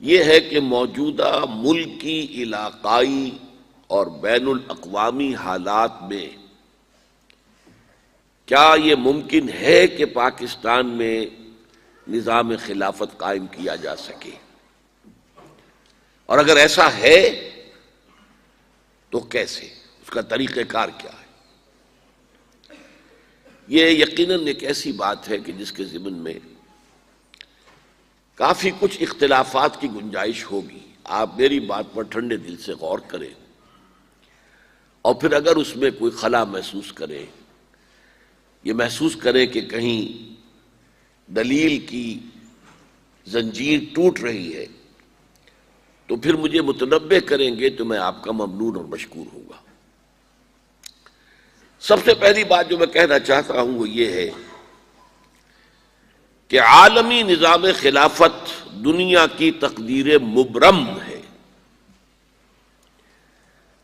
یہ ہے کہ موجودہ ملکی، علاقائی اور بین الاقوامی حالات میں کیا یہ ممکن ہے کہ پاکستان میں نظام خلافت قائم کیا جا سکے، اور اگر ایسا ہے تو کیسے، اس کا طریقہ کار کیا ہے؟ یہ یقیناً ایک ایسی بات ہے کہ جس کے ضمن میں کافی کچھ اختلافات کی گنجائش ہوگی۔ آپ میری بات پر ٹھنڈے دل سے غور کریں، اور پھر اگر اس میں کوئی خلا محسوس کریں، یہ محسوس کریں کہ کہیں دلیل کی زنجیر ٹوٹ رہی ہے، تو پھر مجھے متنبہ کریں گے تو میں آپ کا ممنون اور مشکور ہوں گا۔ سب سے پہلی بات جو میں کہنا چاہتا ہوں وہ یہ ہے کہ عالمی نظام خلافت دنیا کی تقدیر مبرم ہے۔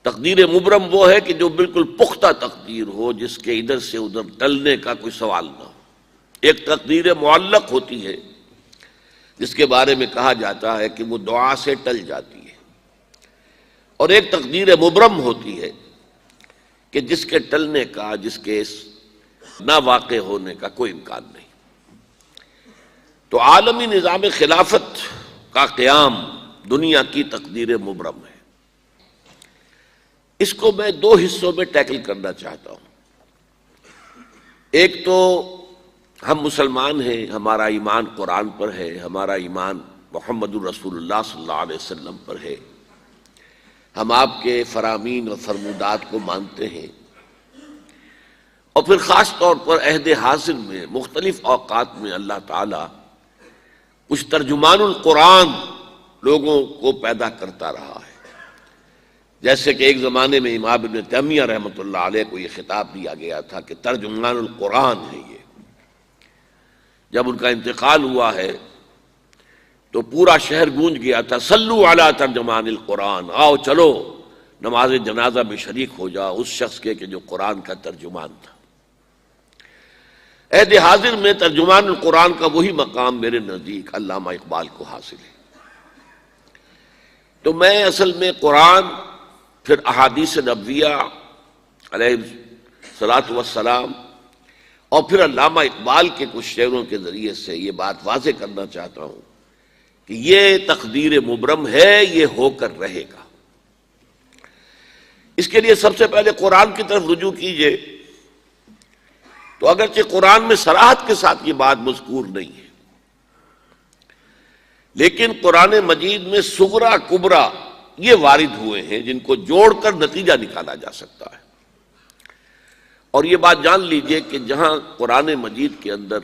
تقدیر مبرم وہ ہے کہ جو بالکل پختہ تقدیر ہو، جس کے ادھر سے ادھر ٹلنے کا کوئی سوال نہ ہو۔ ایک تقدیر معلق ہوتی ہے جس کے بارے میں کہا جاتا ہے کہ وہ دعا سے ٹل جاتی ہے، اور ایک تقدیر مبرم ہوتی ہے کہ جس کے ٹلنے کا، جس کے نہ واقع ہونے کا کوئی امکان نہیں۔ تو عالمی نظام خلافت کا قیام دنیا کی تقدیر مبرم ہے۔ اس کو میں دو حصوں میں ٹیکل کرنا چاہتا ہوں۔ ایک تو ہم مسلمان ہیں، ہمارا ایمان قرآن پر ہے، ہمارا ایمان محمد الرسول اللہ صلی اللہ علیہ وسلم پر ہے، ہم آپ کے فرامین اور فرمودات کو مانتے ہیں، اور پھر خاص طور پر عہد حاضر میں مختلف اوقات میں اللہ تعالیٰ کچھ ترجمان القرآن لوگوں کو پیدا کرتا رہا ہے۔ جیسے کہ ایک زمانے میں امام ابن تیمیہ رحمۃ اللہ علیہ کو یہ خطاب دیا گیا تھا کہ ترجمان القرآن ہے یہ۔ جب ان کا انتقال ہوا ہے تو پورا شہر گونج گیا تھا، صلو علی ترجمان القرآن، آؤ چلو نماز جنازہ میں شریک ہو جاؤ اس شخص کے کہ جو قرآن کا ترجمان تھا۔ عہد حاضر میں ترجمان القرآن کا وہی مقام میرے نزدیک علامہ اقبال کو حاصل ہے۔ تو میں اصل میں قرآن، پھر احادیث نبویہ علیہ الصلاۃ والسلام، اور پھر علامہ اقبال کے کچھ شعروں کے ذریعے سے یہ بات واضح کرنا چاہتا ہوں کہ یہ تقدیر مبرم ہے، یہ ہو کر رہے گا۔ اس کے لیے سب سے پہلے قرآن کی طرف رجوع کیجئے تو اگرچہ قرآن میں صراحت کے ساتھ یہ بات مذکور نہیں ہے، لیکن قرآن مجید میں صغرا کبرا یہ وارد ہوئے ہیں جن کو جوڑ کر نتیجہ نکالا جا سکتا ہے۔ اور یہ بات جان لیجئے کہ جہاں قرآن مجید کے اندر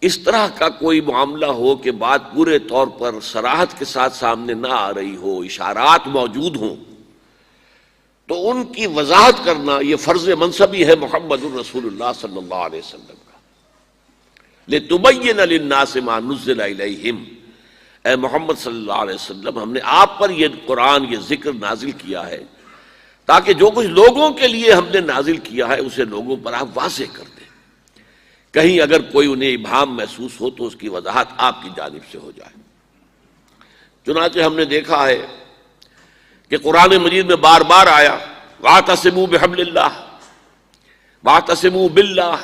اس طرح کا کوئی معاملہ ہو کہ بات پورے طور پر صراحت کے ساتھ سامنے نہ آ رہی ہو، اشارات موجود ہوں، تو ان کی وضاحت کرنا یہ فرض منصبی ہے محمد الرسول اللہ صلی اللہ علیہ وسلم کا۔ لِتُبَيِّنَ لِلنَّاسِ مَا نُزِّلَ إِلَيْهِمْ، اے محمد صلی اللہ علیہ وسلم، ہم نے آپ پر یہ قرآن، یہ ذکر نازل کیا ہے تاکہ جو کچھ لوگوں کے لیے ہم نے نازل کیا ہے اسے لوگوں پر آپ واضح کر دیں، کہیں اگر کوئی انہیں ابہام محسوس ہو تو اس کی وضاحت آپ کی جانب سے ہو جائے۔ چنانچہ ہم نے دیکھا ہے کہ قرآن مجید میں بار بار آیا وَاعْتَصِمُوا بِحَبْلِ اللَّهِ، وَاعْتَصِمُوا بِاللَّهِ،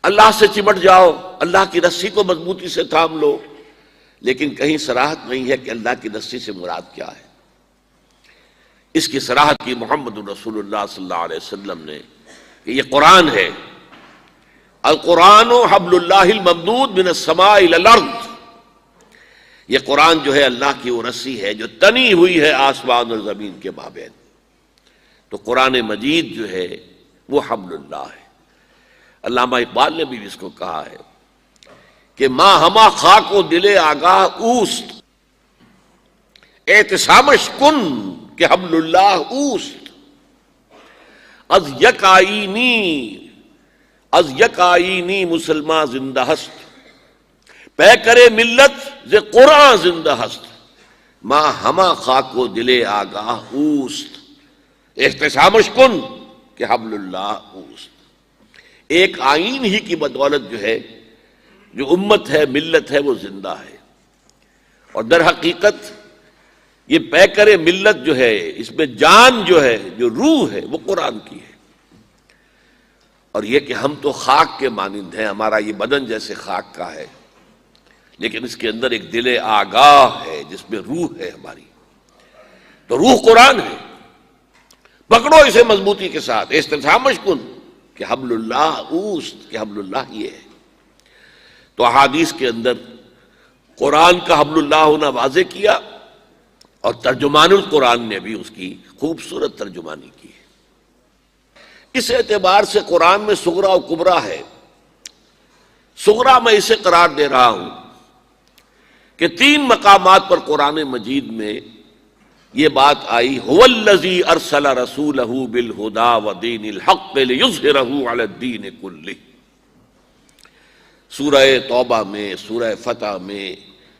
اللہ سے چمٹ جاؤ، اللہ کی رسی کو مضبوطی سے تھام لو، لیکن کہیں صراحت نہیں ہے کہ اللہ کی رسی سے مراد کیا ہے۔ اس کی صراحت کی محمد رسول اللہ صلی اللہ علیہ وسلم نے کہ یہ قرآن ہے، القرآن حبل اللہ الممدود من السماء الی الارض، یہ قرآن جو ہے اللہ کی وہ رسی ہے جو تنی ہوئی ہے آسمان اور زمین کے مابین۔ تو قرآن مجید جو ہے وہ حبل اللہ ہے۔ علامہ اقبال نے بھی اس کو کہا ہے کہ ماں ہما خاک و دل آگاہ اوست، اعتصامش کن کہ حبل اللہ اوست، از یک آئینی مسلمان زندہ ہست، پے کرے ملت ز قرآن زندہ ہست، ماں ہما خاک و دل آگاہ اوست، احتسامش کن کہ حبل اللہ اوست۔ ایک آئین ہی کی بدولت جو ہے، جو امت ہے، ملت ہے، وہ زندہ ہے، اور در حقیقت یہ پیکر ملت جو ہے، اس میں جان جو ہے، جو روح ہے، وہ قرآن کی ہے۔ اور یہ کہ ہم تو خاک کے مانند ہیں، ہمارا یہ بدن جیسے خاک کا ہے، لیکن اس کے اندر ایک دل آگاہ ہے جس میں روح ہے ہماری، تو روح قرآن ہے۔ پکڑو اسے مضبوطی کے ساتھ، استثامش کن کہ حبل اللہ اوست، کہ حبل اللہ یہ ہے۔ تو احادیث کے اندر قرآن کا حبل اللہ ہونا واضح کیا، اور ترجمان القرآن نے بھی اس کی خوبصورت ترجمانی کی ہے۔ اس اعتبار سے قرآن میں صغرا و کبرا ہے۔ صغرا میں اسے قرار دے رہا ہوں کہ 3 مقامات پر قرآن مجید میں یہ بات آئی، هو الذی ارسل رسولہ بالہدی ودین الحق لیظہرہ علی الدین کلہ۔ سورہ توبہ میں، سورہ فتح میں،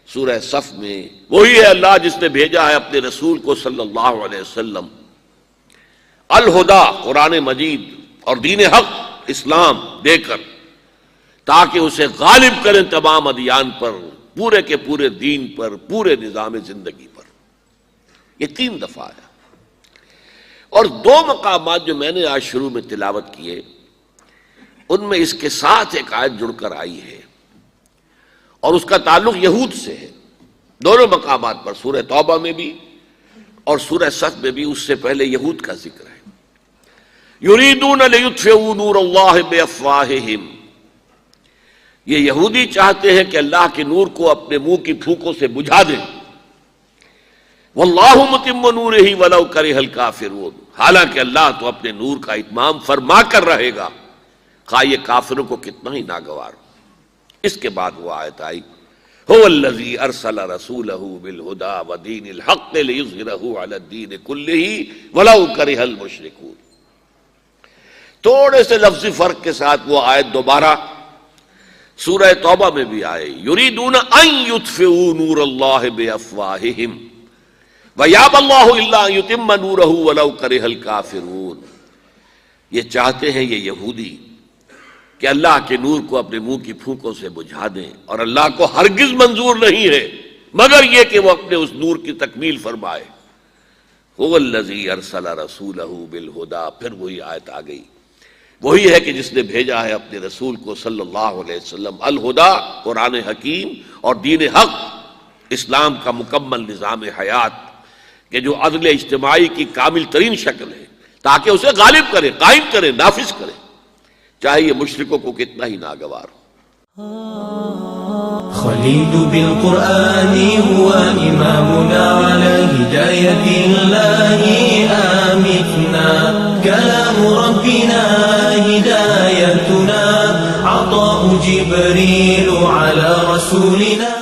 سورہ صف میں، وہی ہے اللہ جس نے بھیجا ہے اپنے رسول کو صلی اللہ علیہ وسلم الہدا، قرآن مجید اور دین حق اسلام دے کر، تاکہ اسے غالب کریں تمام ادیان پر، پورے کے پورے دین پر، پورے نظام زندگی پر۔ یہ 3 دفعہ ہے۔ اور 2 مقامات جو میں نے آج شروع میں تلاوت کیے، ان میں اس کے ساتھ ایک آیت جڑ کر آئی ہے، اور اس کا تعلق یہود سے ہے۔ دونوں مقامات پر، سورہ توبہ میں بھی اور سورہ صف میں بھی، اس سے پہلے یہود کا ذکر ہے۔ یریدون لیطفئوا نور اللہ بافواہہم، یہ یہودی چاہتے ہیں کہ اللہ کے نور کو اپنے منہ کی پھونکوں سے بجھا دیں۔ واللہ متم نورہ ولو کرہ الکافرون، حالانکہ اللہ تو اپنے نور کا اتمام فرما کر رہے گا، خواہ یہ کافروں کو کتنا ہی ناگوار ہو۔ اس کے بعد وہ آیت آئی، هو الذی ارسل رسولہ بالہدی ودین الحق لیظہرہ علی الدین کلہ ولو کرہ المشرکون۔ تھوڑے سے لفظی فرق کے ساتھ وہ آیت دوبارہ سورہ توبہ میں بھی آئے، یریدون ان یطفئوا نور اللہ بافواہہم ویابی اللہ الا ان یتم نورہ ولو کرہ الکافرون۔ یہ چاہتے ہیں یہ یہودی کہ اللہ کے نور کو اپنے منہ کی پھونکوں سے بجھا دیں، اور اللہ کو ہرگز منظور نہیں ہے مگر یہ کہ وہ اپنے اس نور کی تکمیل فرمائے۔ هو الذی ارسل رسولہ بالہدی، پھر وہی آیت آ گئی، وہی ہے کہ جس نے بھیجا ہے اپنے رسول کو صلی اللہ علیہ وسلم الہدی، قرآن حکیم اور دین حق، اسلام کا مکمل نظام حیات کہ جو عدل اجتماعی کی کامل ترین شکل ہے، تاکہ اسے غالب کرے، قائم کرے، نافذ کرے، چاہے یہ مشرکوں کو کتنا ہی ناگوار ہو۔ خليل بالقرآن هو إمامنا على هداية الله آمتنا، كلام ربنا هدايتنا، عطاء جبريل على رسولنا۔